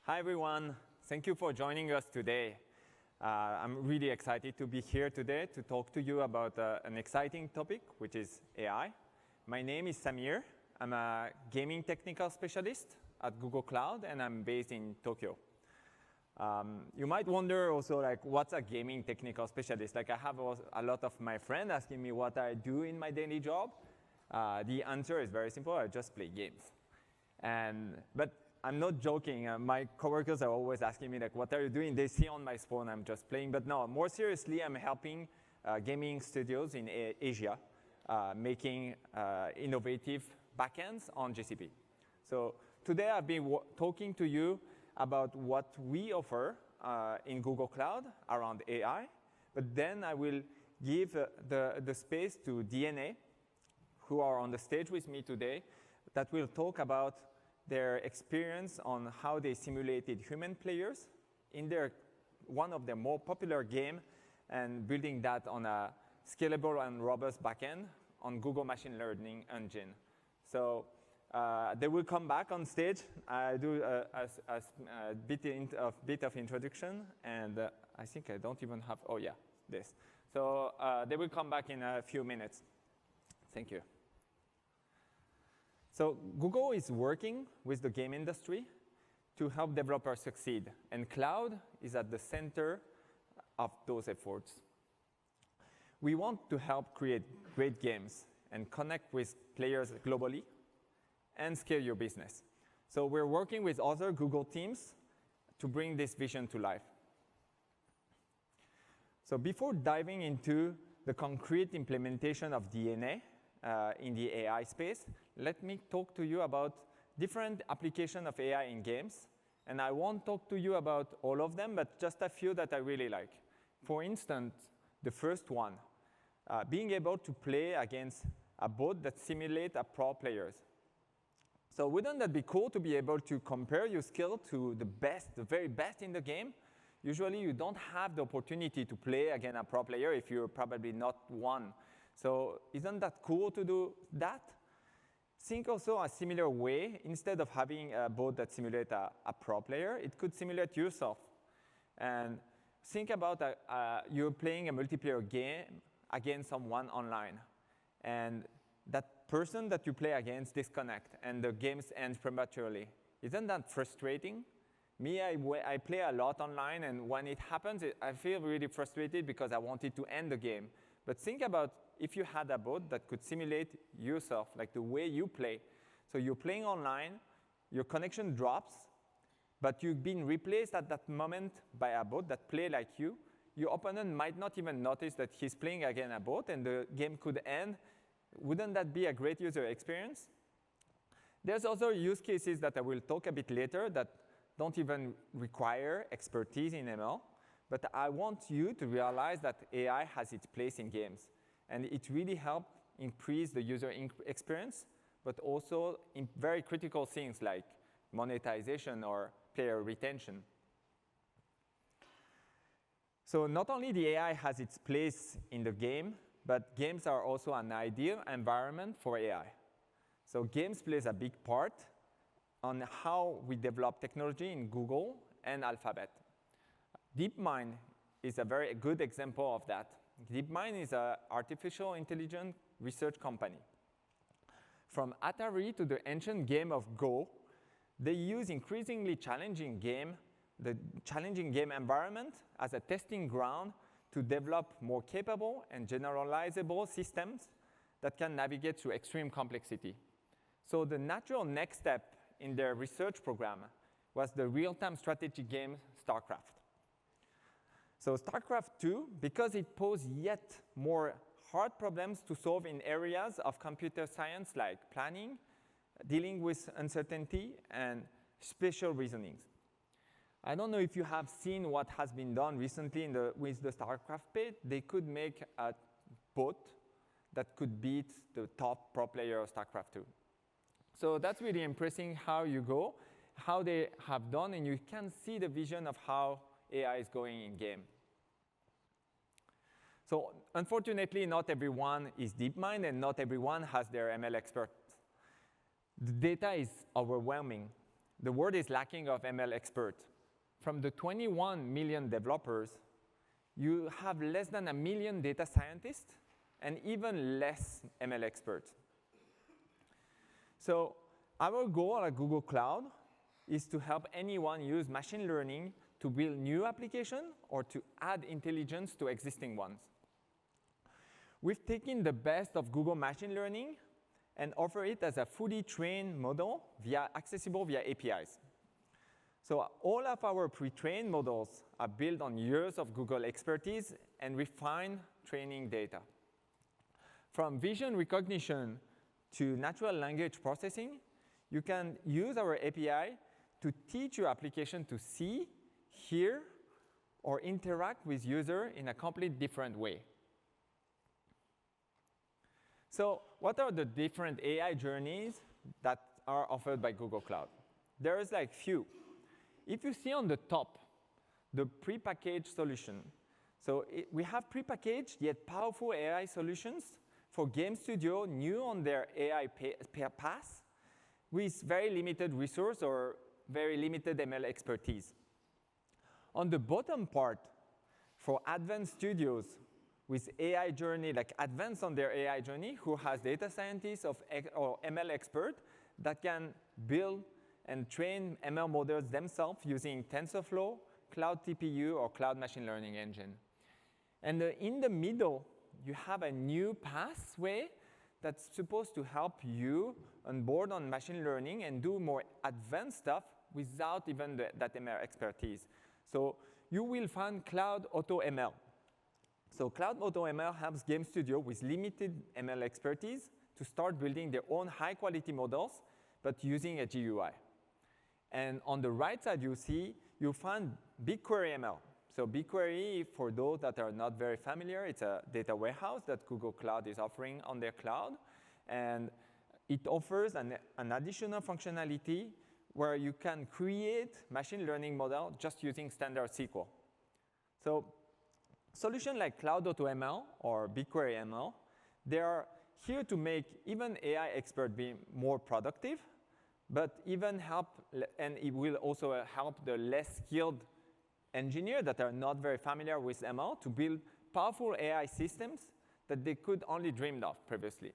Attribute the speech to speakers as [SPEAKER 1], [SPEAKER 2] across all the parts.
[SPEAKER 1] Hi, everyone. Thank you for joining us today. I'm really excited to be here today to talk to you about an exciting topic, which is AI. My name is Samir. I'm a gaming technical specialist at Google Cloud, and I'm based in Tokyo. You might wonder also, what's a gaming technical specialist? I have a lot of my friends asking me what I do in my daily job. The answer is very simple. I just play games. But I'm not joking. My coworkers are always asking me, what are you doing? They see on my phone I'm just playing. But no, more seriously, I'm helping gaming studios in Asia making innovative backends on GCP. So today I've been talking to you about what we offer in Google Cloud around AI. But then I will give the space to DeNA, who are on the stage with me today, that will talk about their experience on how they simulated human players in one of their more popular game and building that on a scalable and robust backend on Google machine learning engine. So they will come back on stage. I do a bit of introduction, and I think I don't even have, oh yeah, this. So they will come back in a few minutes. Thank you. So Google is working with the game industry to help developers succeed, and cloud is at the center of those efforts. We want to help create great games and connect with players globally and scale your business. So we're working with other Google teams to bring this vision to life. So before diving into the concrete implementation of DeNA in the AI space, let me talk to you about different applications of AI in games. And I won't talk to you about all of them, but just a few that I really like. For instance, the first one, being able to play against a bot that simulates a pro players. So wouldn't that be cool to be able to compare your skill to the best, the very best in the game? Usually you don't have the opportunity to play against a pro player if you're probably not one. So isn't that cool to do that? Think also a similar way. Instead of having a bot that simulates a pro player, it could simulate yourself. And think about you're playing a multiplayer game against someone online. And that person that you play against disconnects, and the game ends prematurely. Isn't that frustrating? Me, I play a lot online, and when it happens, I feel really frustrated because I wanted to end the game. But think about if you had a bot that could simulate yourself, like the way you play. So you're playing online, your connection drops, but you've been replaced at that moment by a bot that plays like you. Your opponent might not even notice that he's playing against a bot, and the game could end. Wouldn't that be a great user experience? There's also use cases that I will talk a bit later that don't even require expertise in ML. But I want you to realize that AI has its place in games. And it really helps increase the user experience, but also in very critical things like monetization or player retention. So not only the AI has its place in the game, but games are also an ideal environment for AI. So games plays a big part on how we develop technology in Google and Alphabet. DeepMind is a very good example of that. DeepMind is an artificial intelligence research company. From Atari to the ancient game of Go, they use increasingly challenging game environment as a testing ground to develop more capable and generalizable systems that can navigate through extreme complexity. So the natural next step in their research program was the real-time strategy game StarCraft. So StarCraft 2, because it posed yet more hard problems to solve in areas of computer science like planning, dealing with uncertainty, and spatial reasonings. I don't know if you have seen what has been done recently with the StarCraft page. They could make a bot that could beat the top pro player of StarCraft 2. So that's really impressive how they have done, and you can see the vision of how AI is going in game. So unfortunately, not everyone is DeepMind, and not everyone has their ML expert. The data is overwhelming. the world is lacking of ML experts. From the 21 million developers, you have less than 1 million data scientists and even less ML experts. So our goal at Google Cloud is to help anyone use machine learning to build new applications or to add intelligence to existing ones. We've taken the best of Google machine learning and offer it as a fully trained model accessible via APIs. So all of our pre-trained models are built on years of Google expertise and refined training data. From vision recognition to natural language processing, you can use our API to teach your application to see, hear, or interact with users in a completely different way. So what are the different AI journeys that are offered by Google Cloud? There is like few. If you see on the top, the prepackaged solution. So we have prepackaged yet powerful AI solutions for game studio new on their AI path with very limited resource or very limited ML expertise. On the bottom part, for advanced studios with AI journey, like advanced on their AI journey, who has data scientists or ML expert that can build and train ML models themselves using TensorFlow, Cloud TPU, or Cloud Machine Learning Engine. And in the middle, you have a new pathway that's supposed to help you on board on machine learning and do more advanced stuff without even that ML expertise. So you will find Cloud Auto ML. So Cloud Auto ML helps Game Studio with limited ML expertise to start building their own high-quality models, but using a GUI. And on the right side, you'll find BigQuery ML. So BigQuery, for those that are not very familiar, it's a data warehouse that Google Cloud is offering on their cloud. And it offers an additional functionality where you can create machine learning model just using standard SQL. So solutions like Cloud Auto ML or BigQuery ML, they are here to make even AI experts be more productive, but even help, and it will also help the less skilled engineers that are not very familiar with ML to build powerful AI systems that they could only dreamed of previously.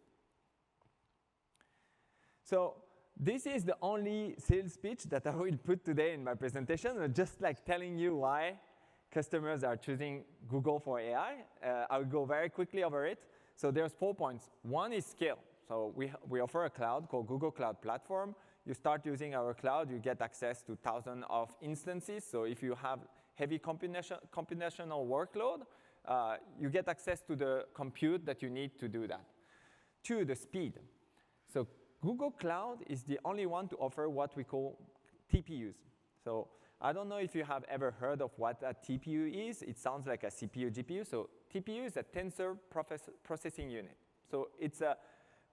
[SPEAKER 1] So this is the only sales pitch that I will put today in my presentation, just like telling you why customers are choosing Google for AI. I'll go very quickly over it. So there's 4 points. One is scale. So we offer a cloud called Google Cloud Platform. You start using our cloud, you get access to thousands of instances. So if you have heavy computational workload, you get access to the compute that you need to do that. 2, the speed. So Google Cloud is the only one to offer what we call TPUs. So I don't know if you have ever heard of what a TPU is. It sounds like a CPU, GPU. So TPU is a tensor processing unit. So it's a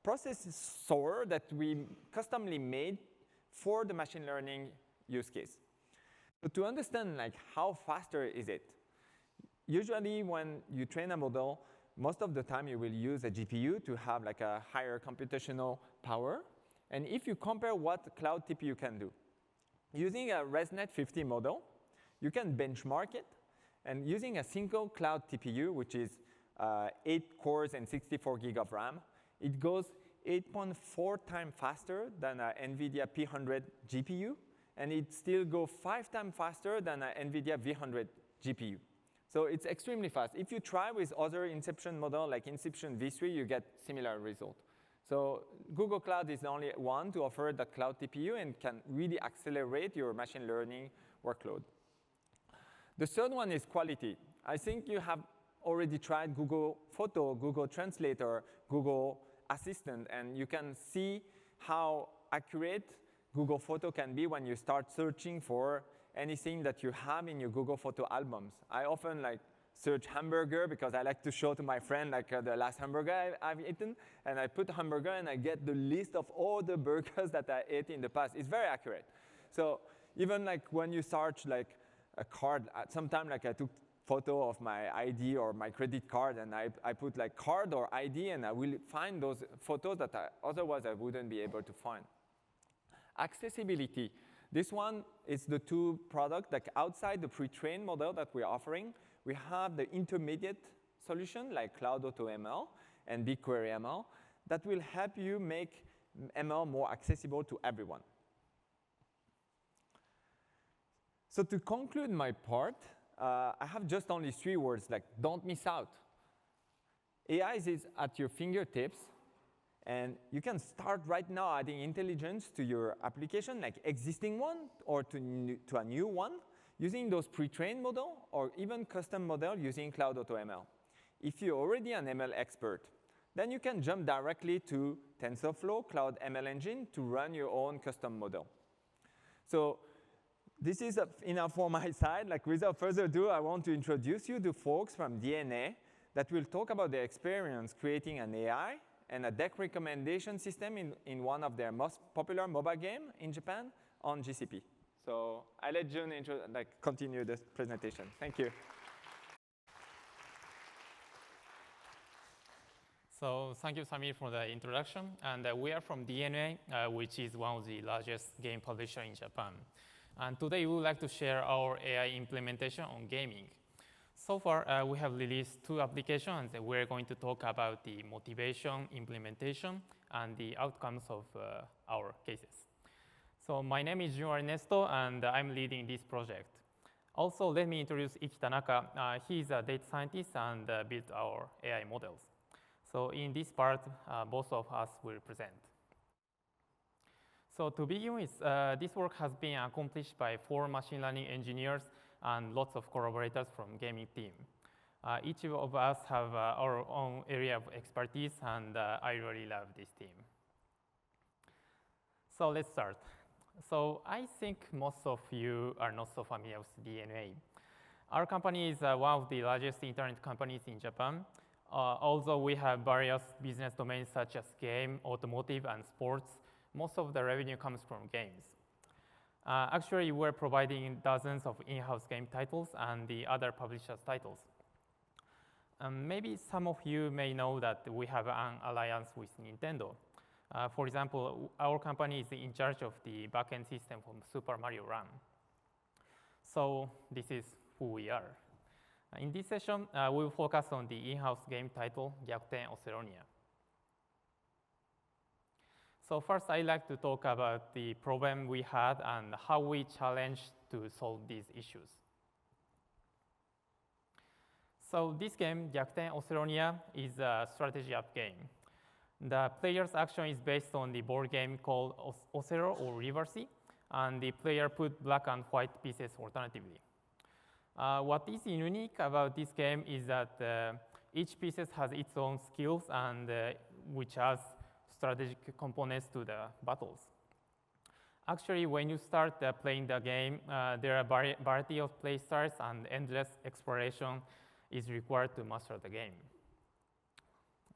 [SPEAKER 1] processor that we customly made for the machine learning use case. So to understand like how faster is it, usually when you train a model, most of the time you will use a GPU to have like a higher computational power. And if you compare what Cloud TPU can do, using a ResNet 50 model, you can benchmark it. And using a single Cloud TPU, which is 8 cores and 64 gig of RAM, it goes 8.4 times faster than an NVIDIA P100 GPU, and it still goes 5 times faster than an NVIDIA V100 GPU. So it's extremely fast. If you try with other Inception model like Inception V3, you get similar result. So Google Cloud is the only one to offer that Cloud TPU and can really accelerate your machine learning workload. The third one is quality. I think you have already tried Google Photo, Google Translator, Google Assistant, and you can see how accurate Google Photo can be when you start searching for anything that you have in your Google Photo albums. I often like search hamburger because I like to show to my friend like the last hamburger I've eaten, and I put hamburger and I get the list of all the burgers that I ate in the past. It's very accurate. So even like when you search like a card, sometimes like I took photo of my ID or my credit card, and I put like card or ID, and I will find those photos that otherwise I wouldn't be able to find. Accessibility. This one is the two products, like outside the pre-trained model that we're offering. We have the intermediate solution, like Cloud AutoML and BigQuery ML, that will help you make ML more accessible to everyone. So to conclude my part, I have just only 3 words, like don't miss out. AI is at your fingertips, and you can start right now adding intelligence to your application, like existing one or to a new one, using those pre-trained model or even custom model using Cloud AutoML. If you're already an ML expert, then you can jump directly to TensorFlow Cloud ML Engine to run your own custom model. So this is enough for my side. Like, without further ado, I want to introduce you to folks from DeNA that will talk about their experience creating an AI and a deck recommendation system in one of their most popular mobile game in Japan on GCP. So I'll let Jun continue this presentation. Thank you.
[SPEAKER 2] So thank you, Samir, for the introduction. And we are from DeNA, which is one of the largest game publishers in Japan. And today we would like to share our AI implementation on gaming. So far, we have released 2 applications, and we're going to talk about the motivation, implementation, and the outcomes of our cases. So my name is Jun Ernesto, and I'm leading this project. Also, let me introduce Iki Tanaka. He's a data scientist and built our AI models. So in this part, both of us will present. So to begin with, this work has been accomplished by 4 machine learning engineers and lots of collaborators from gaming team. Each of us have our own area of expertise, and I really love this team. So let's start. So I think most of you are not so familiar with DeNA. Our company is one of the largest internet companies in Japan. Although we have various business domains such as game, automotive, and sports, most of the revenue comes from games. Actually, we're providing dozens of in-house game titles and the other publishers' titles. Maybe some of you may know that we have an alliance with Nintendo. For example, our company is in charge of the backend system from Super Mario Run. So this is who we are. In this session, we will focus on the in-house game title, Gyakuten Othellonia. So first, I'd like to talk about the problem we had and how we challenged to solve these issues. So this game, Gyakuten Othellonia, is a strategy app game. The player's action is based on the board game called Othello or Reversey, and the player put black and white pieces alternatively. What is unique about this game is that each piece has its own skills and which has strategic components to the battles. Actually, when you start playing the game, there are a variety of play styles, and endless exploration is required to master the game.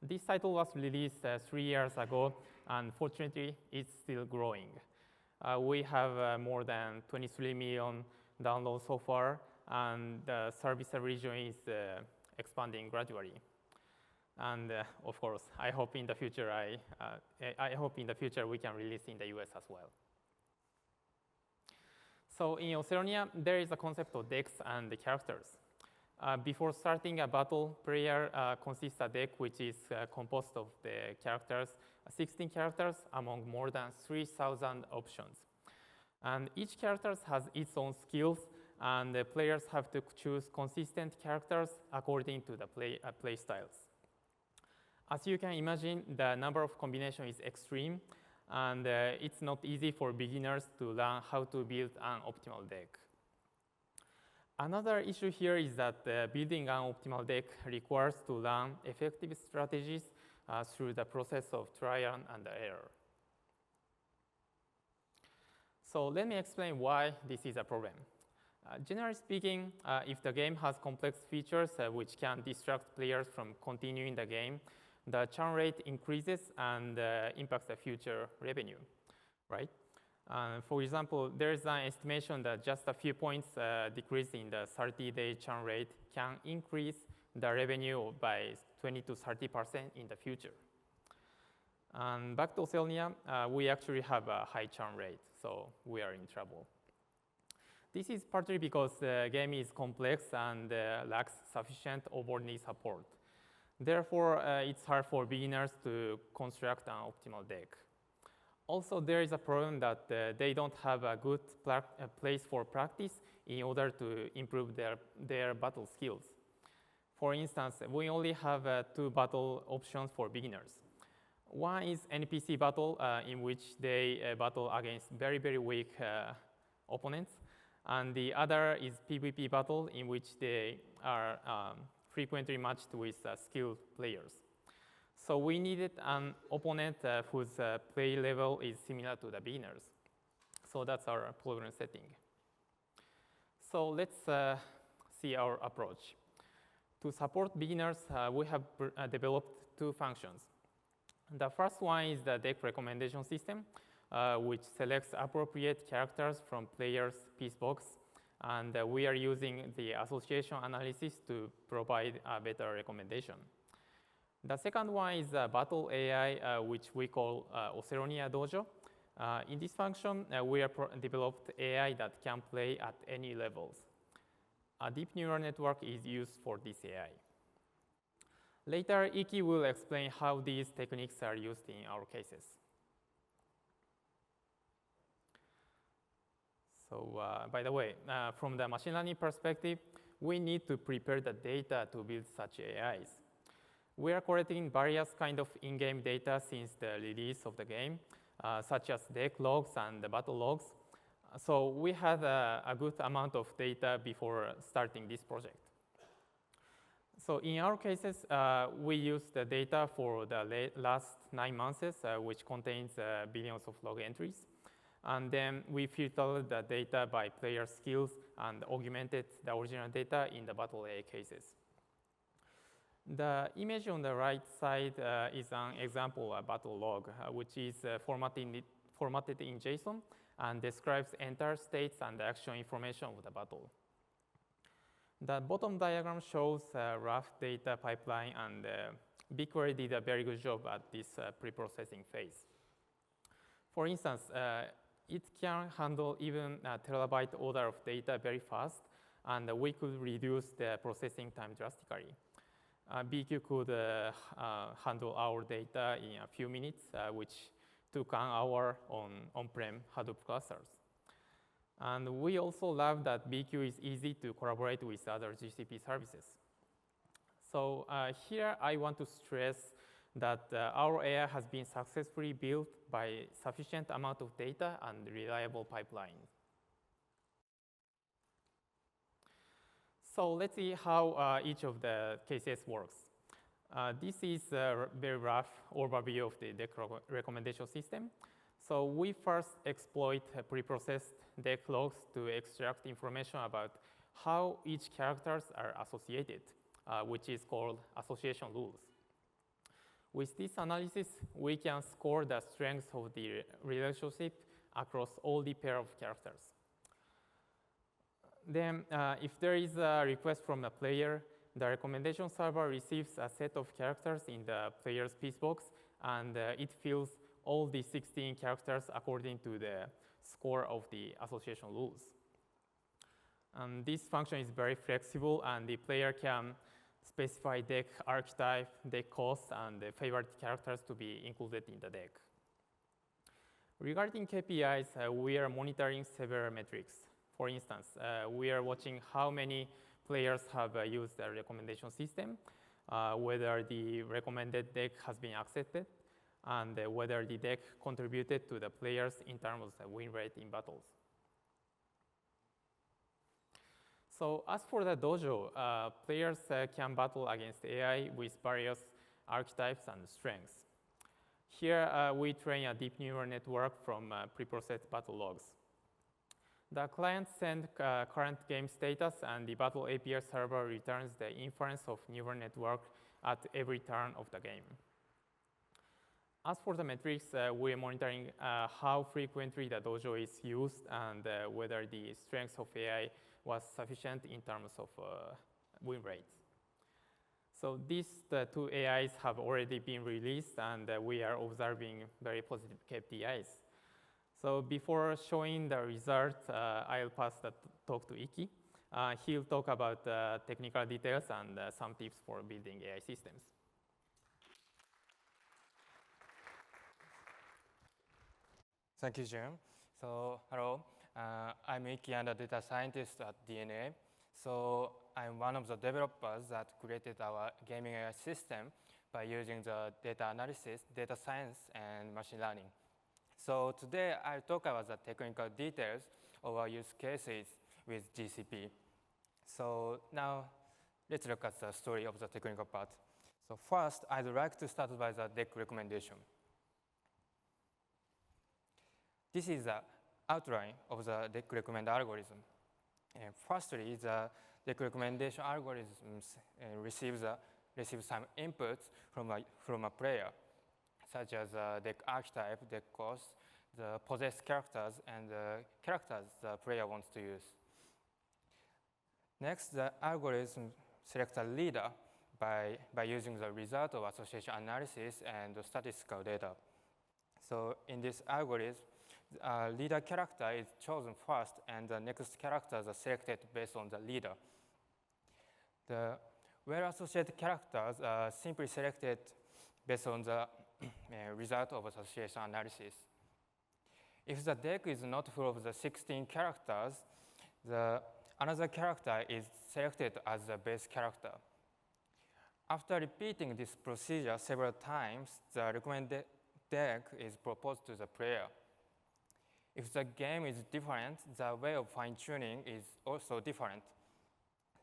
[SPEAKER 2] This title was released 3 years ago, and fortunately, it's still growing. We have more than 23 million downloads so far, and the service region is expanding gradually. And of course, I hope in the future we can release in the US as well. So in Othellonia, there is a concept of decks and the characters. Before starting a battle, player consists a deck which is composed of the characters, 16 characters among more than 3,000 options. And each character has its own skills, and the players have to choose consistent characters according to the play styles. As you can imagine, the number of combinations is extreme, and it's not easy for beginners to learn how to build an optimal deck. Another issue here is that building an optimal deck requires to learn effective strategies through the process of trial and error. So let me explain why this is a problem. Generally speaking, if the game has complex features which can distract players from continuing the game, the churn rate increases and impacts the future revenue, right? For example, there is an estimation that just a few points decrease in the 30-day churn rate can increase the revenue by 20 to 30% in the future. And back to Othellonia, we actually have a high churn rate, so we are in trouble. This is partly because the game is complex and lacks sufficient onboarding support. Therefore, it's hard for beginners to construct an optimal deck. Also, there is a problem that they don't have a good place for practice in order to improve their battle skills. For instance, we only have 2 battle options for beginners. One is NPC battle, in which they battle against very, very weak opponents. And the other is PvP battle, in which they are frequently matched with skilled players. So we needed an opponent whose play level is similar to the beginners. So that's our problem setting. So let's see our approach. To support beginners, we have developed 2 functions. The first one is the deck recommendation system, which selects appropriate characters from players' piece box. And we are using the association analysis to provide a better recommendation. The second one is Battle AI, which we call Othellonia Dojo. In this function, we have developed AI that can play at any levels. A deep neural network is used for this AI. Later, Iki will explain how these techniques are used in our cases. So by the way, from the machine learning perspective, we need to prepare the data to build such AIs. We are collecting various kinds of in-game data since the release of the game, such as deck logs and the battle logs. So we had a good amount of data before starting this project. So in our cases, we use the data for the last 9 months, which contains billions of log entries. And then we filtered the data by player skills and augmented the original data in the battle AI cases. The image on the right side is an example battle log, which is formatted in JSON and describes entire states and the action information of the battle. The bottom diagram shows a rough data pipeline, and BigQuery did a very good job at this pre-processing phase. For instance, it can handle even a terabyte order of data very fast, and we could reduce the processing time drastically. BQ could handle our data in a few minutes, which took an hour on on-prem Hadoop clusters. And we also love that BQ is easy to collaborate with other GCP services. So here I want to stress that our AI has been successfully built by sufficient amount of data and reliable pipeline. So let's see how each of the cases works. This is a very rough overview of the deck recommendation system. So we first exploit pre-processed deck logs to extract information about how each characters are associated, which is called association rules. With this analysis, we can score the strengths of the relationship across all the pair of characters. Then, if there is a request from a player, the recommendation server receives a set of characters in the player's piece box, and it fills all the 16 characters according to the score of the association rules. And this function is very flexible, and the player can specify deck archetype, deck cost, and the favorite characters to be included in the deck. Regarding KPIs, we are monitoring several metrics. For instance, we are watching how many players have used the recommendation system, whether the recommended deck has been accepted, and whether the deck contributed to the players in terms of the win rate in battles. So as for the dojo, players can battle against AI with various archetypes and strengths. Here, we train a deep neural network from pre-processed battle logs. The client sends current game status, and the battle API server returns the inference of neural network at every turn of the game. As for the metrics, we are monitoring how frequently the dojo is used and whether the strength of AI was sufficient in terms of win rates. So these two AIs have already been released, and we are observing very positive KPIs. So before showing the result, I'll pass the talk to Iki. He'll talk about technical details and some tips for building AI systems.
[SPEAKER 3] Thank you, Jun. So, hello. I'm Iki, and a data scientist at DeNA. So, I'm one of the developers that created our gaming AI system by using the data analysis, data science, and machine learning. So, today I'll talk about the technical details of our use cases with GCP. So, now let's look at the story of the technical part. So, first, I'd like to start by the deck recommendation. This is the outline of the deck recommend algorithm. And firstly, the deck recommendation algorithms receive some inputs from a player, such as deck archetype, deck cost, the possessed characters, and the characters the player wants to use. Next, the algorithm selects a leader by using the result of association analysis and the statistical data. So in this algorithm, leader character is chosen first, and the next characters are selected based on the leader. The well-associated characters are simply selected based on the result of association analysis. If the deck is not full of the 16 characters, another character is selected as the base character. After repeating this procedure several times, the recommended deck is proposed to the player. If the game is different, the way of fine-tuning is also different.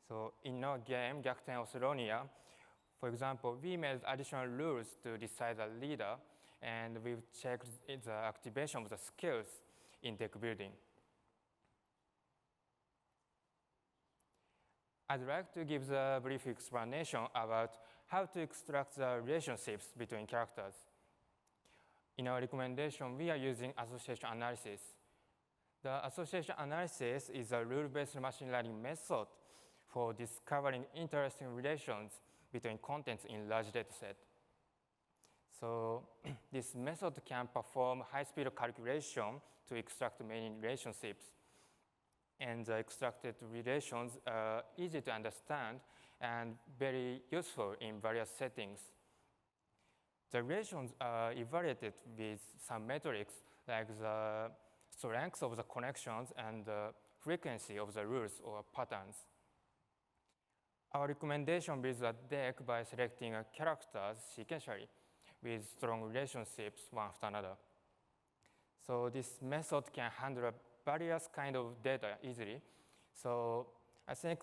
[SPEAKER 3] So in our game, Gyakuten Othellonia, for example, we made additional rules to decide the leader, and we've checked the activation of the skills in deck building. I'd like to give a brief explanation about how to extract the relationships between characters. In our recommendation, we are using association analysis. The association analysis is a rule-based machine learning method for discovering interesting relations between contents in large data set. So this method can perform high-speed calculation to extract many relationships. And the extracted relations are easy to understand and very useful in various settings. The relations are evaluated with some metrics like the strength of the connections and the frequency of the rules or patterns. Our recommendation builds a deck by selecting characters sequentially with strong relationships one after another. So this method can handle various kinds of data easily. So I think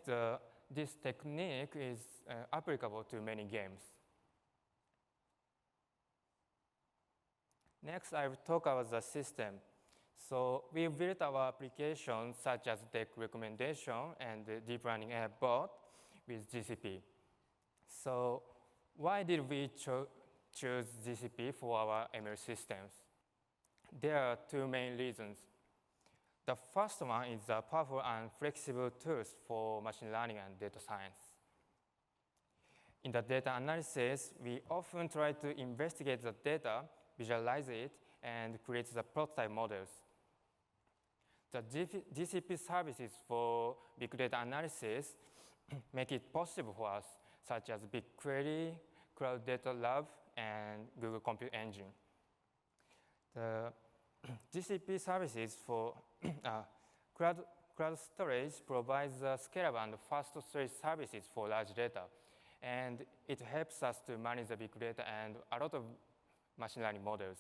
[SPEAKER 3] this technique is applicable to many games. Next, I will talk about the system. So we built our applications such as deck recommendation and the deep learning AI bot with GCP. So why did we choose GCP for our ML systems? There are two main reasons. The first one is the powerful and flexible tools for machine learning and data science. In the data analysis, we often try to investigate the data, visualize it, and create the prototype models. The GCP services for big data analysis make it possible for us, such as BigQuery, Cloud Data Lab, and Google Compute Engine. The GCP services for cloud storage provides scalable and fast storage services for large data, and it helps us to manage the big data and a lot of machine learning models.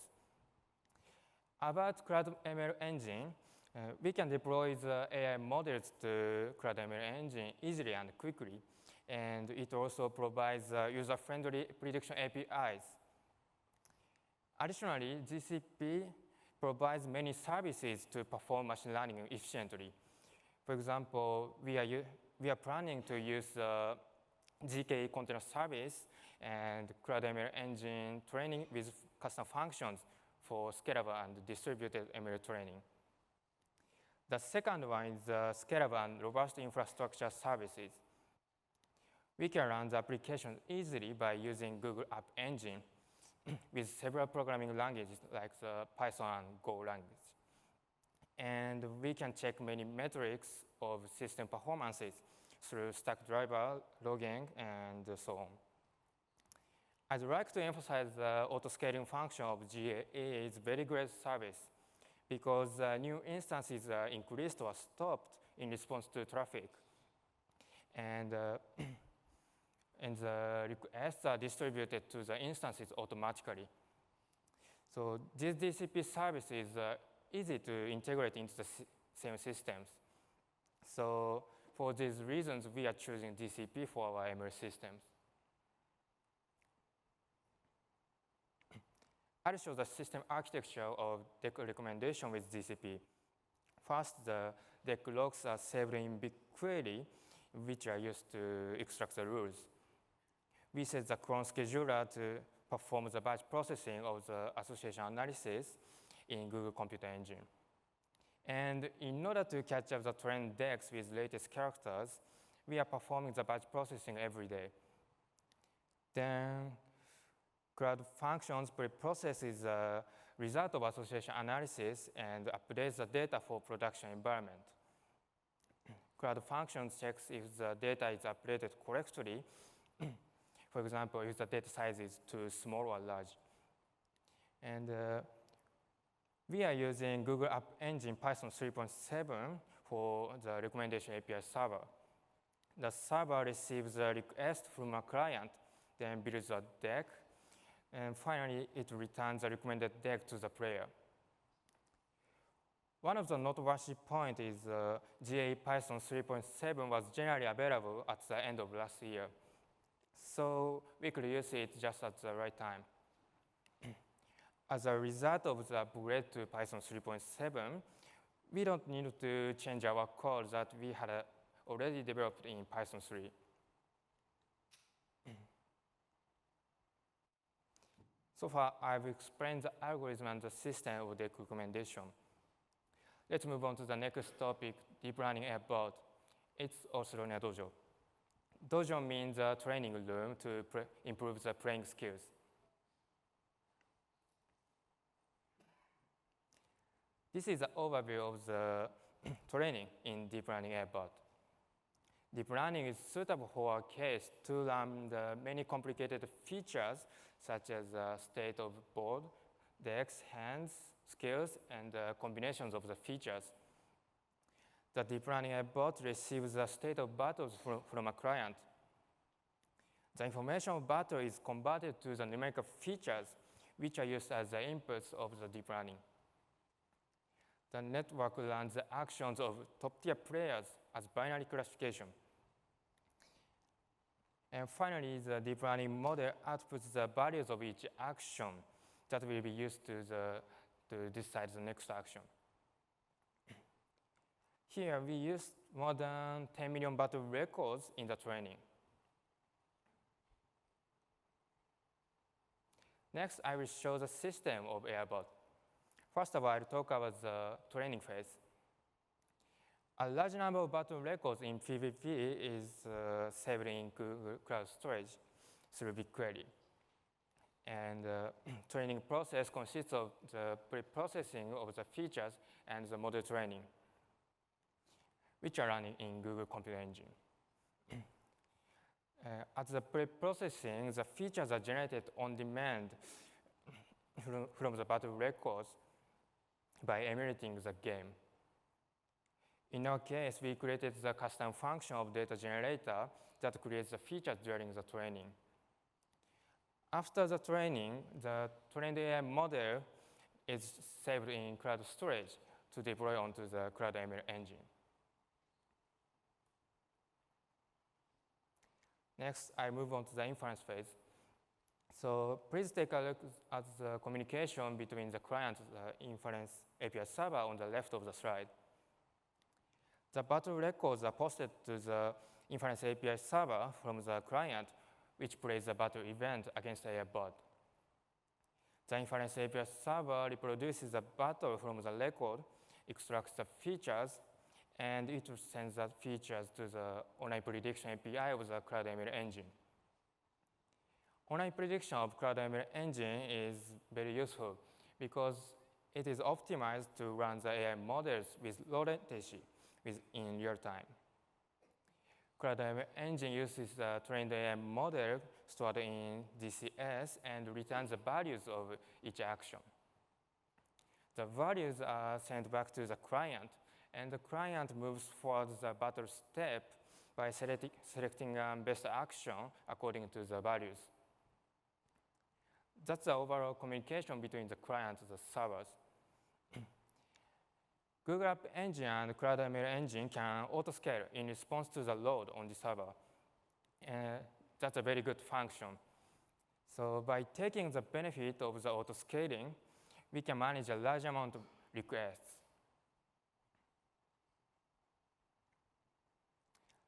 [SPEAKER 3] About Cloud ML Engine, we can deploy the AI models to Cloud ML Engine easily and quickly, and it also provides user-friendly prediction APIs. Additionally, GCP provides many services to perform machine learning efficiently. For example, we are planning to use GKE container service and Cloud ML Engine training with custom functions for scalable and distributed ML training. The second one is scalable and robust infrastructure services. We can run the application easily by using Google App Engine with several programming languages like the Python and Go language. And we can check many metrics of system performances through Stackdriver, logging, and so on. I'd like to emphasize the auto-scaling function of GA is very great service because new instances are increased or stopped in response to traffic. And the requests are distributed to the instances automatically. So this DCP service is easy to integrate into the same systems. So for these reasons, we are choosing DCP for our ML systems. I'll show the system architecture of deck recommendation with DCP. First, the deck logs are saved in BigQuery, which are used to extract the rules. We set the cron scheduler to perform the batch processing of the association analysis in Google Computer Engine. And in order to catch up the trend decks with latest characters, we are performing the batch processing every day. Then Cloud Functions preprocesses the result of association analysis and updates the data for production environment. Cloud Functions checks if the data is updated correctly. For example, if the data size is too small or large. And we are using Google App Engine Python 3.7 for the recommendation API server. The server receives a request from a client, then builds a deck, and finally, it returns the recommended deck to the player. One of the noteworthy points is GA Python 3.7 was generally available at the end of last year. So we could use it just at the right time. As a result of the upgrade to Python 3.7, we don't need to change our code that we had already developed in Python 3. So far, I've explained the algorithm and the system of deck recommendation. Let's move on to the next topic, deep learning about. It's Othellonia Dojo. Dojo means a training room to improve the playing skills. This is an overview of the training in deep learning about. Deep learning is suitable for a case to learn the many complicated features such as state of board, decks, hands, skills, and combinations of the features. The deep learning bot receives the state of battles from a client. The information of battle is converted to the numerical features, which are used as the inputs of the deep learning. The network learns the actions of top-tier players as binary classification. And finally, the deep learning model outputs the values of each action that will be used to decide the next action. Here, we used more than 10 million battle records in the training. Next, I will show the system of AIbot. First of all, I'll talk about the training phase. A large number of battle records in PvP is saved in Google Cloud Storage through BigQuery. And the training process consists of the pre-processing of the features and the model training, which are running in Google Computer Engine. At the pre-processing, the features are generated on demand from the battle records by emulating the game. In our case, we created the custom function of data generator that creates the features during the training. After the training, the trained AI model is saved in cloud storage to deploy onto the cloud ML engine. Next, I move on to the inference phase. So please take a look at the communication between the client and the inference API server on the left of the slide. The battle records are posted to the inference API server from the client, which plays the battle event against AI bot. The inference API server reproduces the battle from the record, extracts the features, and it sends that features to the online prediction API of the CloudML engine. Online prediction of CloudML engine is very useful because it is optimized to run the AI models with low latency in real time. CloudML engine uses the trained AI model stored in DCS and returns the values of each action. The values are sent back to the client, and the client moves forward the battle step by selecting best action according to the values. That's the overall communication between the client and the servers. Google App Engine and CloudML Engine can auto-scale in response to the load on the server. That's a very good function. So by taking the benefit of the auto-scaling, we can manage a large amount of requests.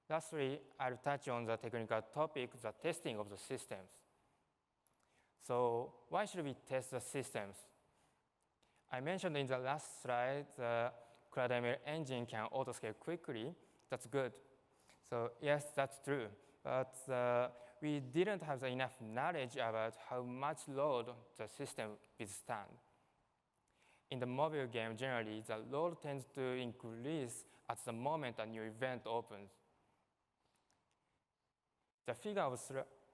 [SPEAKER 3] Lastly, I'll touch on the technical topic, the testing of the systems. So why should we test the systems? I mentioned in the last slide, the CloudML engine can auto-scale quickly. That's good. So yes, that's true. But we didn't have enough knowledge about how much load the system withstand. In the mobile game, generally, the load tends to increase at the moment a new event opens. The figure of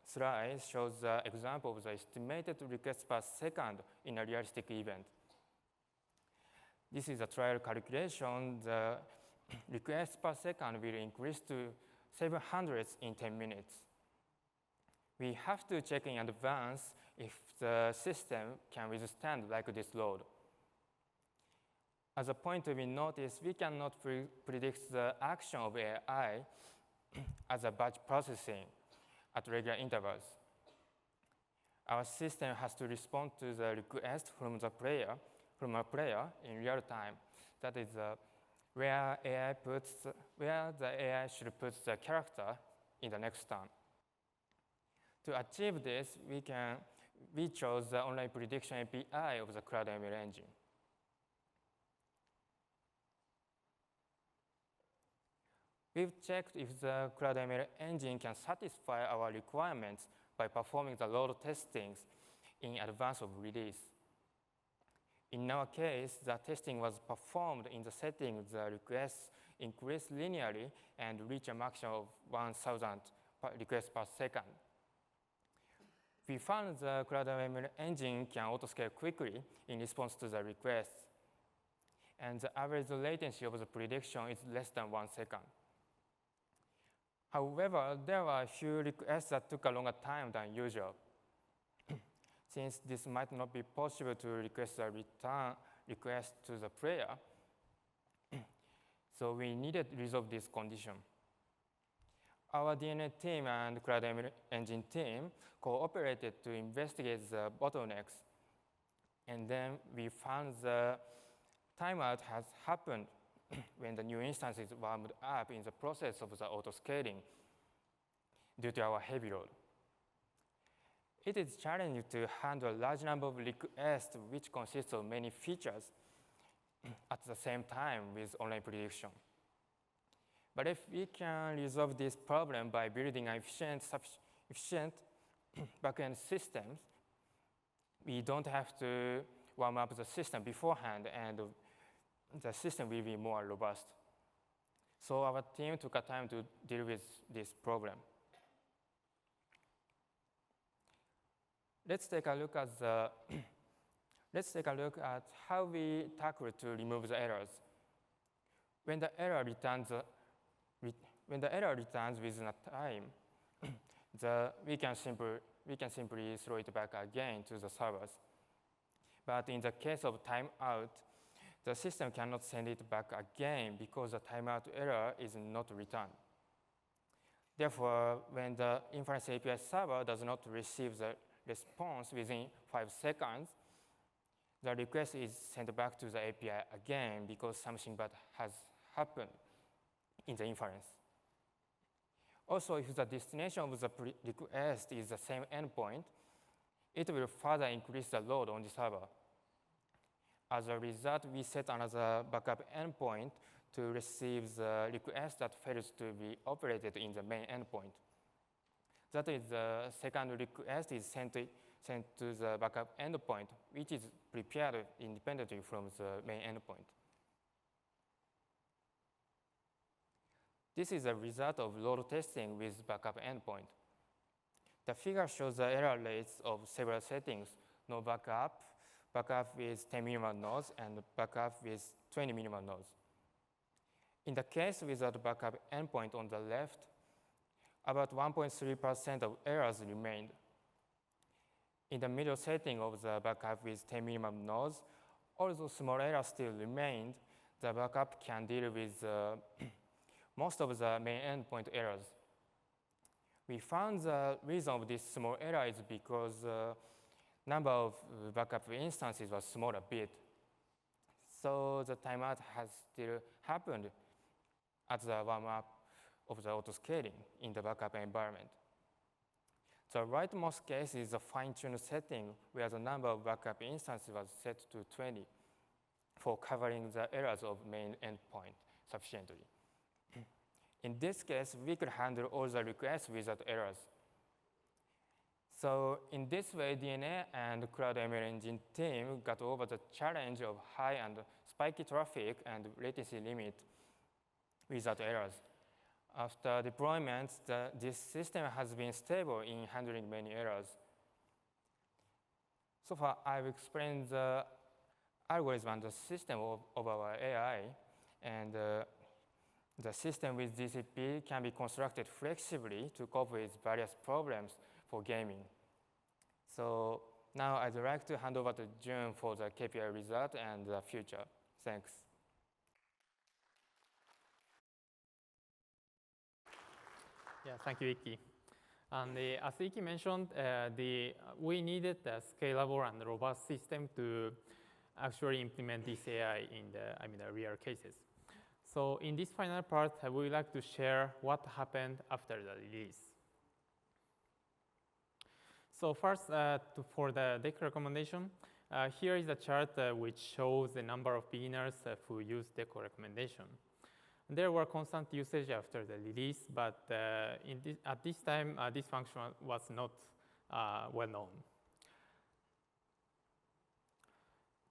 [SPEAKER 3] slide shows the example of the estimated requests per second in a realistic event. This is a trial calculation. The requests per second will increase to 700 in 10 minutes. We have to check in advance if the system can withstand like this load. As a point to be noticed, we cannot predict the action of AI as a batch processing at regular intervals. Our system has to respond to the request from a player in real time. That is where the AI should put the character in the next turn. To achieve this, we chose the online prediction API of the CloudML engine. We've checked if the CloudML engine can satisfy our requirements by performing the load testings in advance of release. In our case, the testing was performed in the setting the requests increase linearly and reach a maximum of 1,000 requests per second. We found the CloudML engine can auto-scale quickly in response to the requests, and the average latency of the prediction is less than 1 second. However, there were a few requests that took a longer time than usual. Since this might not be possible to request a return request to the player, so we needed to resolve this condition. Our DeNA team and CloudML engine team cooperated to investigate the bottlenecks, and then we found the timeout has happened when the new instances warmed up in the process of the auto-scaling due to our heavy load. It is challenging to handle a large number of requests which consists of many features at the same time with online prediction. But if we can resolve this problem by building an efficient backend systems, we don't have to warm up the system beforehand, and the system will be more robust. So our team took a time to deal with this problem. Let's take a look at how we tackle to remove the errors. When the error returns within a time, we can simply throw it back again to the servers. But in the case of timeout, the system cannot send it back again because the timeout error is not returned. Therefore, when the Inference API server does not receive the response within 5 seconds, the request is sent back to the API again because something bad has happened in the inference. Also, if the destination of the request is the same endpoint, it will further increase the load on the server. As a result, we set another backup endpoint to receive the request that fails to be operated in the main endpoint. That is, the second request is sent to the backup endpoint, which is prepared independently from the main endpoint. This is a result of load testing with backup endpoint. The figure shows the error rates of several settings: no backup, backup with 10 minimal nodes, and backup with 20 minimal nodes. In the case without backup endpoint on the left, about 1.3% of errors remained. In the middle setting of the backup with 10 minimum nodes, although small errors still remained, the backup can deal with most of the main endpoint errors. We found the reason of this small error is because the number of backup instances was small a bit. So the timeout has still happened at the warm-up of the autoscaling in the backup environment. The rightmost case is a fine-tuned setting where the number of backup instances was set to 20 for covering the errors of main endpoint sufficiently. In this case, we could handle all the requests without errors. So in this way, DeNA and Cloud ML Engine team got over the challenge of high and spiky traffic and latency limit without errors. After deployment, this system has been stable in handling many errors. So far, I've explained the algorithm and the system of our AI, and the system with GCP can be constructed flexibly to cope with various problems for gaming. So now I'd like to hand over to Jun for the KPI result and the future. Thanks.
[SPEAKER 2] Yeah, thank you, Ikki. And as Ikki mentioned, we needed a scalable and robust system to actually implement this AI in the real cases. So in this final part, I would like to share what happened after the release. So first, for the deck recommendation, here is a chart which shows the number of beginners who use deck recommendation. There were constant usage after the release, but at this time, this function was not well known.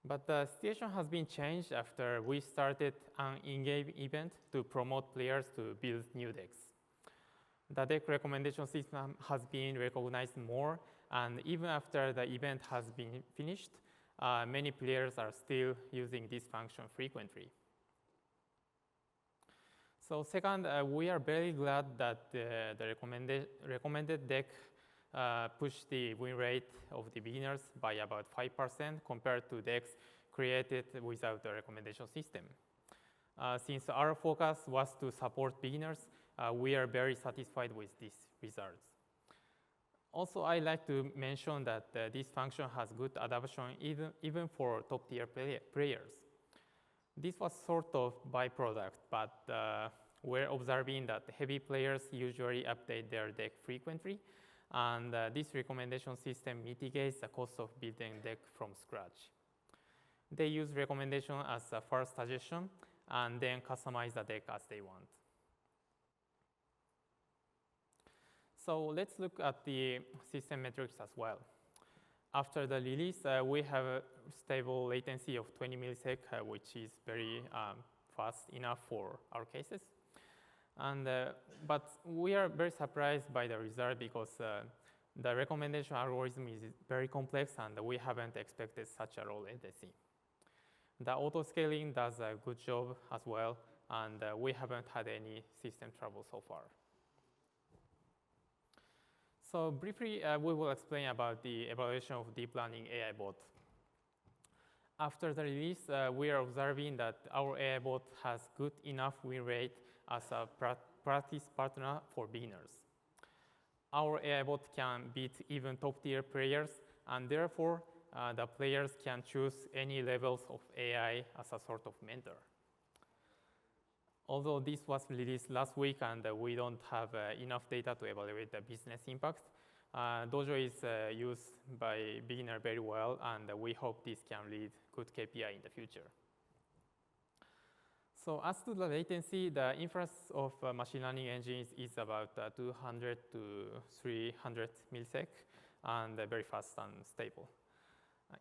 [SPEAKER 2] But the situation has been changed after we started an in-game event to promote players to build new decks. The deck recommendation system has been recognized more, and even after the event has been finished, many players are still using this function frequently. So second, we are very glad that the recommended deck pushed the win rate of the beginners by about 5% compared to decks created without the recommendation system. Since our focus was to support beginners, we are very satisfied with these results. Also, I'd like to mention that this function has good adoption even for top-tier players. This was sort of byproduct, but we're observing that heavy players usually update their deck frequently, and this recommendation system mitigates the cost of building deck from scratch. They use recommendation as a first suggestion and then customize the deck as they want. So let's look at the system metrics as well. After the release, we have a stable latency of 20 milliseconds, which is very fast enough for our cases. And, but we are very surprised by the result because the recommendation algorithm is very complex and we haven't expected such a low latency. The auto-scaling does a good job as well, and we haven't had any system trouble so far. So briefly, we will explain about the evaluation of deep learning AI bot. After the release, we are observing that our AI bot has good enough win rate as a practice partner for beginners. Our AI bot can beat even top-tier players, and therefore, the players can choose any levels of AI as a sort of mentor. Although this was released last week and we don't have enough data to evaluate the business impact, Dojo is used by beginners very well, and we hope this can lead good KPI in the future. So as to the latency, the inference of machine learning engines is about 200 to 300 millisec, and very fast and stable.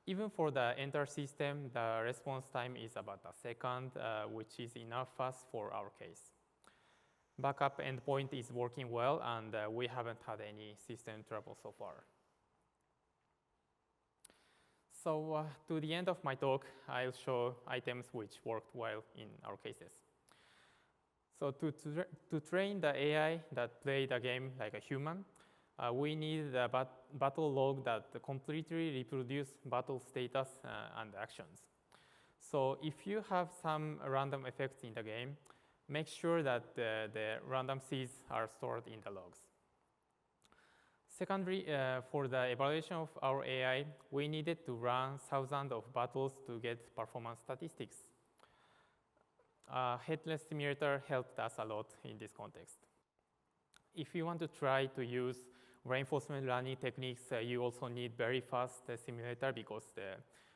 [SPEAKER 2] Even for the entire system, the response time is about a second, which is enough fast for our case. Backup endpoint is working well, and we haven't had any system trouble so far. So to the end of my talk, I'll show items which worked well in our cases. So to train the AI that play the game like a human, we need a battle log that completely reproduce battle status and actions. So if you have some random effects in the game, make sure that the random seeds are stored in the logs. Secondly, for the evaluation of our AI, we needed to run thousands of battles to get performance statistics. Headless simulator helped us a lot in this context. If you want to try to use reinforcement learning techniques, you also need very fast simulator because the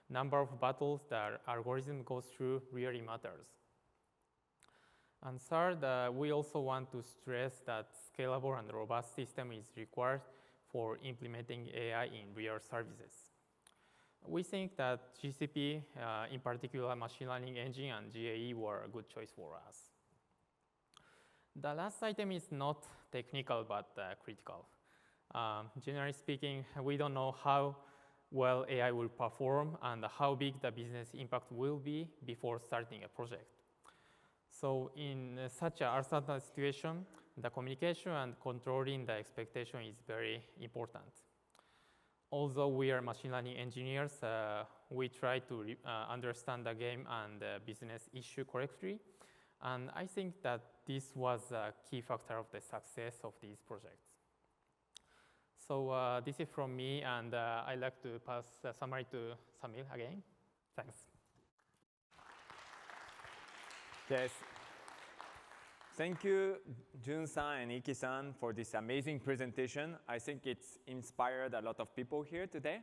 [SPEAKER 2] number of battles the algorithm goes through really matters. And third, we also want to stress that scalable and robust system is required for implementing AI in real services. We think that GCP, in particular machine learning engine and GAE, were a good choice for us. The last item is not technical but critical. Generally speaking, we don't know how well AI will perform and how big the business impact will be before starting a project. So in such an uncertain situation, the communication and controlling the expectation is very important. Although we are machine learning engineers, we try to understand the game and the business issue correctly. And I think that this was a key factor of the success of these projects. So this is from me, and I'd like to pass the summary to Samir again. Thanks.
[SPEAKER 1] Yes. Thank you, Jun-san and Iki-san, for this amazing presentation. I think it's inspired a lot of people here today.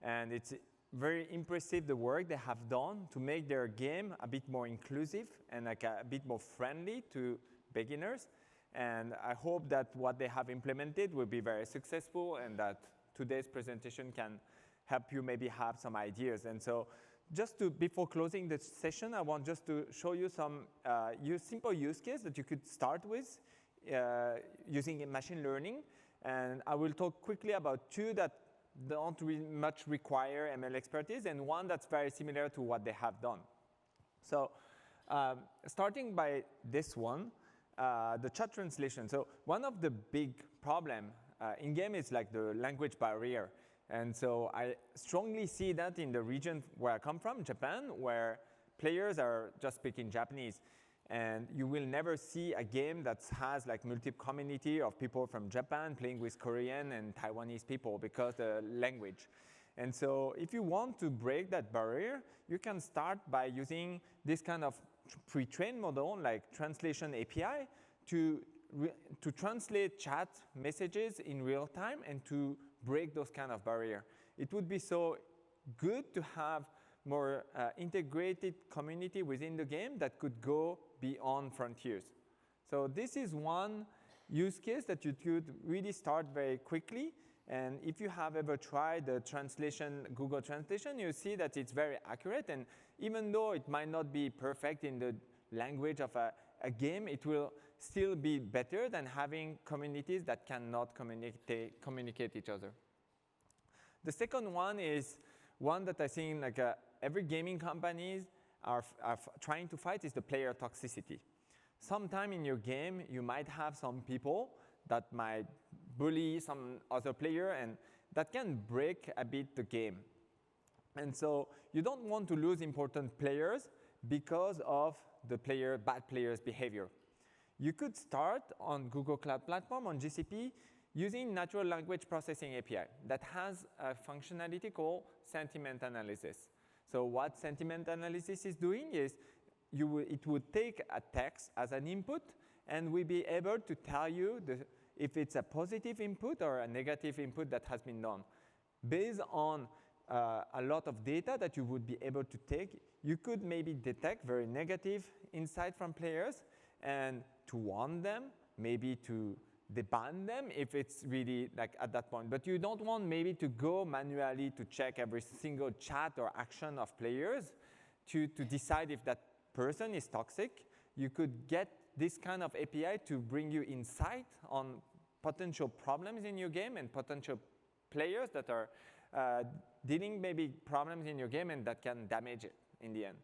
[SPEAKER 1] And it's very impressive the work they have done to make their game a bit more inclusive and like a bit more friendly to beginners. And I hope that what they have implemented will be very successful and that today's presentation can help you maybe have some ideas. And so just before closing the session, I want just to show you some simple use case that you could start with using machine learning. And I will talk quickly about two that don't much require ML expertise and one that's very similar to what they have done. So starting by this one, the chat translation. So one of the big problem in-game is like the language barrier. And so I strongly see that in the region where I come from, Japan, where players are just speaking Japanese. And you will never see a game that has like multiple community of people from Japan playing with Korean and Taiwanese people because the language. And so if you want to break that barrier, you can start by using this kind of pre-trained model like translation API to translate chat messages in real time and to break those kind of barrier. It would be so good to have more integrated community within the game that could go beyond frontiers. So this is one use case that you could really start very quickly. And if you have ever tried the translation, Google Translation, you see that it's very accurate. And even though it might not be perfect in the language of a game, it will still be better than having communities that cannot communicate each other. The second one is one that I think like every gaming companies are trying to fight is the player toxicity. Sometime in your game, you might have some people that might bully some other player, and that can break a bit the game. And so you don't want to lose important players because of the bad players' behavior. You could start on Google Cloud Platform, on GCP, using natural language processing API that has a functionality called sentiment analysis. So what sentiment analysis is doing is it would take a text as an input, and we'll be able to tell you if it's a positive input or a negative input that has been done. Based on a lot of data that you would be able to take. You could maybe detect very negative insight from players and to warn them, maybe to deban them if it's really like at that point. But you don't want maybe to go manually to check every single chat or action of players to decide if that person is toxic. You could get this kind of API to bring you insight on potential problems in your game and potential players that are dealing maybe problems in your game and that can damage it in the end.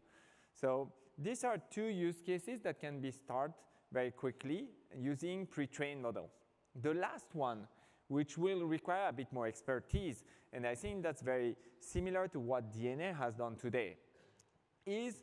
[SPEAKER 1] So these are two use cases that can be started very quickly using pre-trained models. The last one, which will require a bit more expertise, and I think that's very similar to what DeNA has done today, is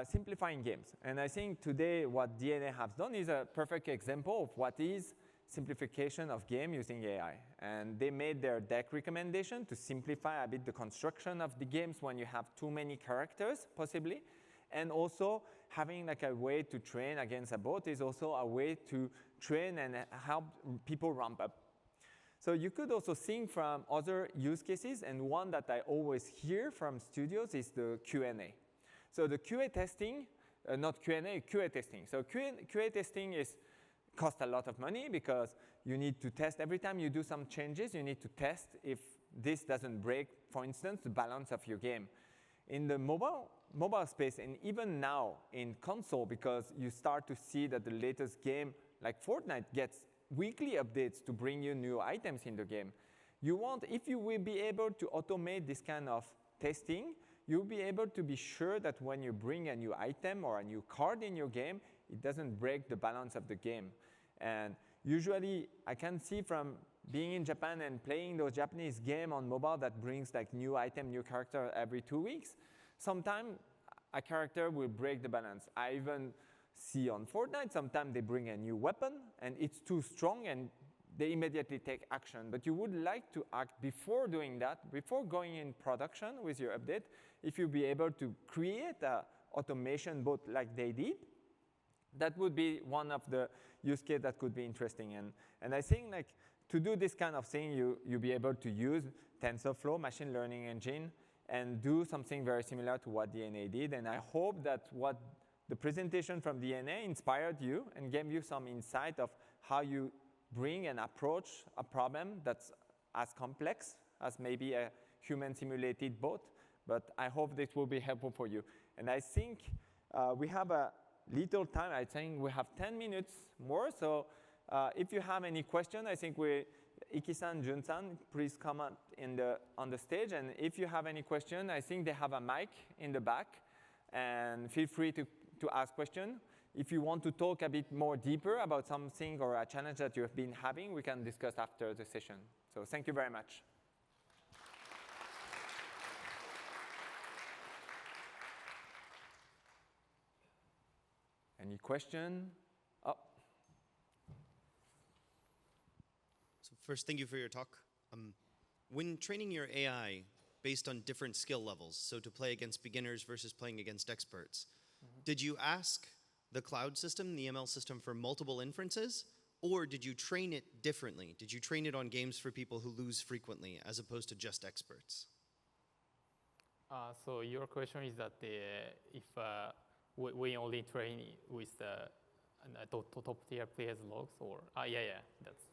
[SPEAKER 1] simplifying games. And I think today what DeNA has done is a perfect example of what is simplification of game using AI. And they made their deck recommendation to simplify a bit the construction of the games when you have too many characters, possibly. And also having like a way to train against a bot is also a way to train and help people ramp up. So you could also think from other use cases, and one that I always hear from studios is the Q&A. So the QA testing, not Q&A, QA testing. So QA testing costs a lot of money because you need to test every time you do some changes, you need to test if this doesn't break, for instance, the balance of your game. In the mobile space, and even now in console, because you start to see that the latest game, like Fortnite, gets weekly updates to bring you new items in the game. If you will be able to automate this kind of testing, you'll be able to be sure that when you bring a new item or a new card in your game, it doesn't break the balance of the game. And usually, I can see from being in Japan and playing those Japanese games on mobile that brings like new item, new character every 2 weeks, sometimes a character will break the balance. I even see on Fortnite, sometimes they bring a new weapon and it's too strong and they immediately take action. But you would like to act before doing that, before going in production with your update, if you be able to create an automation bot like they did. That would be one of the use cases that could be interesting. And I think like to do this kind of thing, you'll be able to use TensorFlow, machine learning engine, and do something very similar to what DeNA did. And I hope that what the presentation from DeNA inspired you and gave you some insight of how you bring and approach a problem that's as complex as maybe a human simulated bot. But I hope this will be helpful for you. And I think we have a little time. I think we have 10 minutes more. So if you have any question, I think Iki-san, Jun-san, please come up on the stage. And if you have any question, I think they have a mic in the back. And feel free to ask questions. If you want to talk a bit more deeper about something or a challenge that you have been having, we can discuss after the session. So thank you very much. Any question? Oh.
[SPEAKER 4] So first, thank you for your talk. When training your AI based on different skill levels, so to play against beginners versus playing against experts, did you ask the cloud system, the ML system, for multiple inferences, or did you train it differently? Did you train it on games for people who lose frequently as opposed to just experts?
[SPEAKER 2] So your question is that if we only train with top tier players' logs, or yeah, that's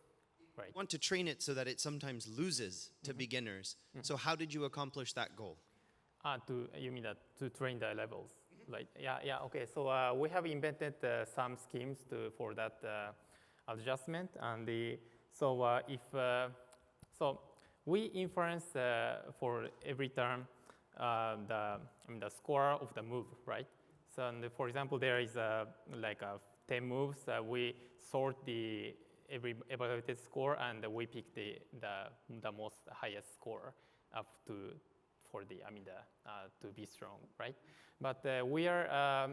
[SPEAKER 2] right.
[SPEAKER 4] You want to train it so that it sometimes loses to beginners. So how did you accomplish that goal?
[SPEAKER 2] You mean that to train the levels? Like yeah. Okay. So we have invented some schemes for that adjustment, and so we inference for every turn the score of the move, right? So for example, there is like 10 moves. We sort every evaluated score, and we pick the most highest score up to be strong, right? But we are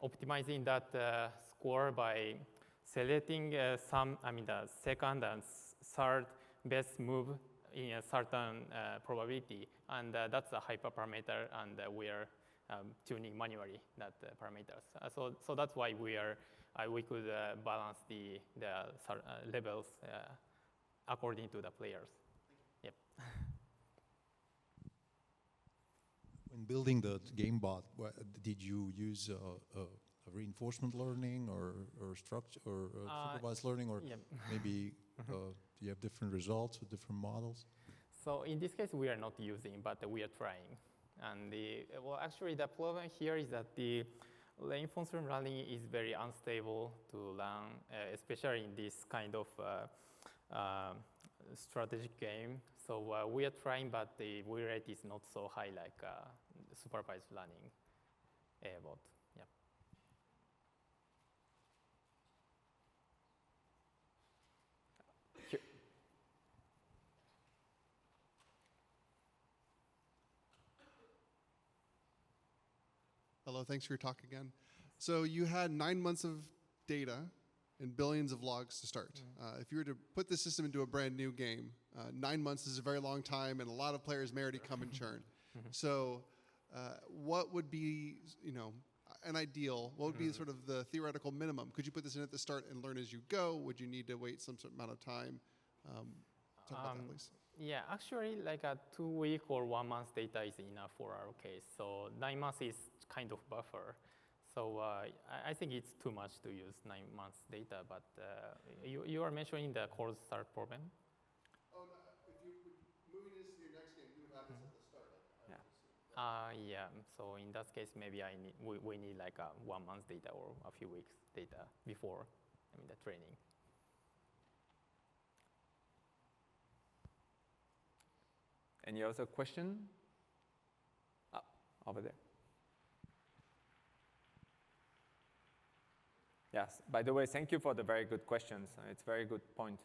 [SPEAKER 2] optimizing that score by selecting the second and third best move in a certain probability, and that's a hyperparameter, and we are tuning manually that parameters. So that's why we could balance the levels according to the players. Yep.
[SPEAKER 5] in building the game bot, did you use a reinforcement learning or structure or supervised learning, or
[SPEAKER 2] Yep.
[SPEAKER 5] maybe do you have different results with different models?
[SPEAKER 2] So in this case, we are not using, but we are trying. And well, actually, the problem here is that the reinforcement learning is very unstable to learn, especially in this kind of strategic game. So we are trying, but the win rate is not so high like supervised learning bot. Yeah.
[SPEAKER 6] Hello, thanks for your talk again. So you had 9 months of data and billions of logs to start. If you were to put the system into a brand new game, 9 months is a very long time, and a lot of players may already come and churn. So what would be, an ideal? What would be sort of the theoretical minimum? Could you put this in at the start and learn as you go? Would you need to wait some certain amount of time? Talk about that, please.
[SPEAKER 2] Yeah, actually, like a 2-week or 1 month data is enough for our case. So 9 months is kind of buffer. So I think it's too much to use 9 months data, but you are mentioning the cold start problem?
[SPEAKER 6] Oh, no, if you were moving this to your next game, you would have this at the start.
[SPEAKER 2] Yeah, so in that case, maybe we need like a 1 month data or a few weeks data before, the training.
[SPEAKER 1] Any other question? Over there. Yes, by the way, thank you for the very good questions. It's a very good point.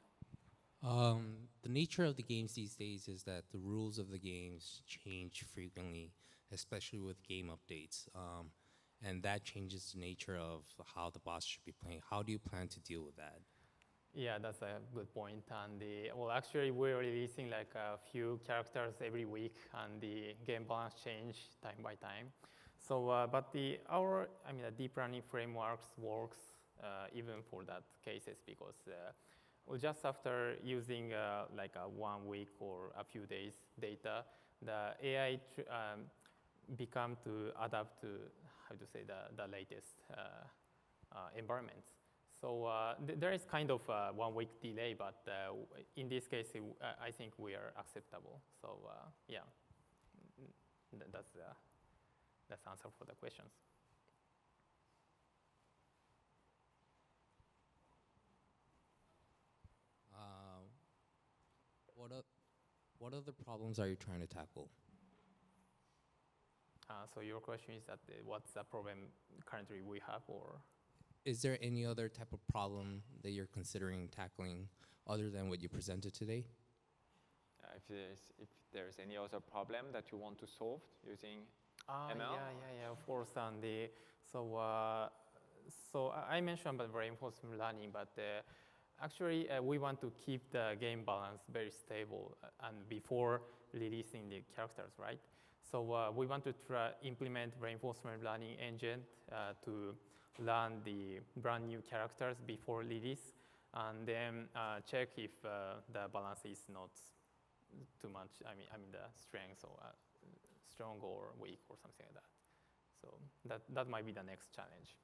[SPEAKER 7] The nature of the games these days is that the rules of the games change frequently, especially with game updates. And that changes the nature of how the boss should be playing. How do you plan to deal with that?
[SPEAKER 2] Yeah, that's a good point. And well, actually, we're releasing like a few characters every week, and the game balance change time by time. So, but the deep learning frameworks works even for that cases, because well, just after using like a 1 week or a few days data, the AI become to adapt to the latest environments. So there is kind of a 1 week delay, but in this case, I think we are acceptable. So yeah, that's answer for the questions.
[SPEAKER 7] What other problems are you trying to tackle?
[SPEAKER 2] So your question is that what's the problem currently we have, or?
[SPEAKER 7] Is there any other type of problem that you're considering tackling other than what you presented today?
[SPEAKER 1] If there's any other problem that you want to solve using ML?
[SPEAKER 2] Yeah, of course. And so I mentioned about reinforcement learning, but actually we want to keep the game balance very stable and before releasing the characters, right? So we want to implement reinforcement learning engine to learn the brand new characters before release, and then check if the balance is not too much. The strength or strong or weak or something like that. So that might be the next challenge.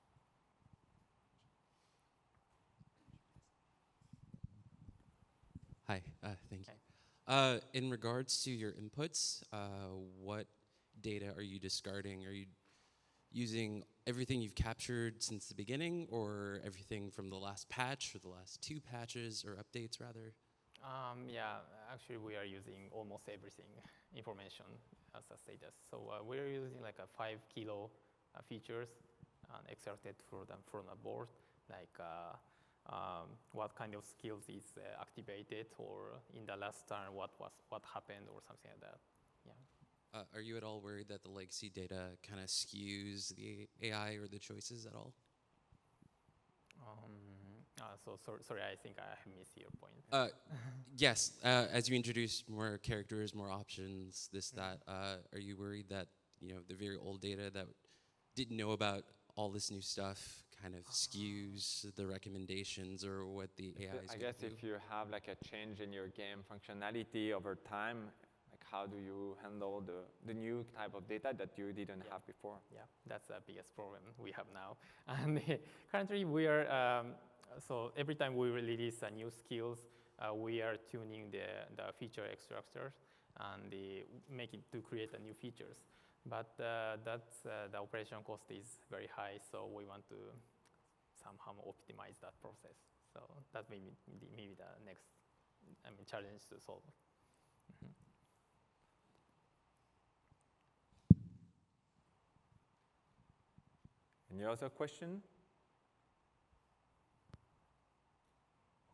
[SPEAKER 8] Hi, thank you. In regards to your inputs, what data are you discarding? Are you using everything you've captured since the beginning, or everything from the last patch, or the last 2 patches, or updates rather?
[SPEAKER 2] Yeah, actually we are using almost everything information as a status. So we're using like a 5 kilo features extracted from the board, like what kind of skills is activated, or in the last turn what happened, or something like that. Yeah.
[SPEAKER 8] Are you at all worried that the legacy data kind of skews the AI or the choices at all?
[SPEAKER 2] Sorry, I think I missed your point.
[SPEAKER 8] Yes, as you introduce more characters, more options, that, are you worried that the very old data that didn't know about all this new stuff kind of skews the recommendations or what the AI is going to do?
[SPEAKER 1] If you have like a change in your game functionality over time, like how do you handle the new type of data that you didn't have before?
[SPEAKER 2] Yeah, that's the biggest problem we have now. And currently we are, so every time we release new skills, we are tuning the feature extractors and make it to create new features. But that's, the operation cost is very high, so we want to somehow optimize that process. So that may be the next challenge to solve.
[SPEAKER 1] Any other question?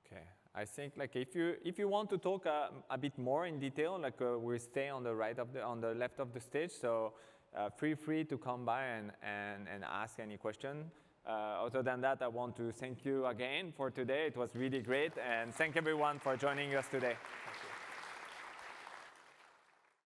[SPEAKER 1] Okay, I think like if you want to talk a bit more in detail, like we stay on the left of the stage, so feel free to come by and ask any question. Other than that, I want to thank you again for today. It was really great, and thank everyone for joining us today.
[SPEAKER 2] Thank you.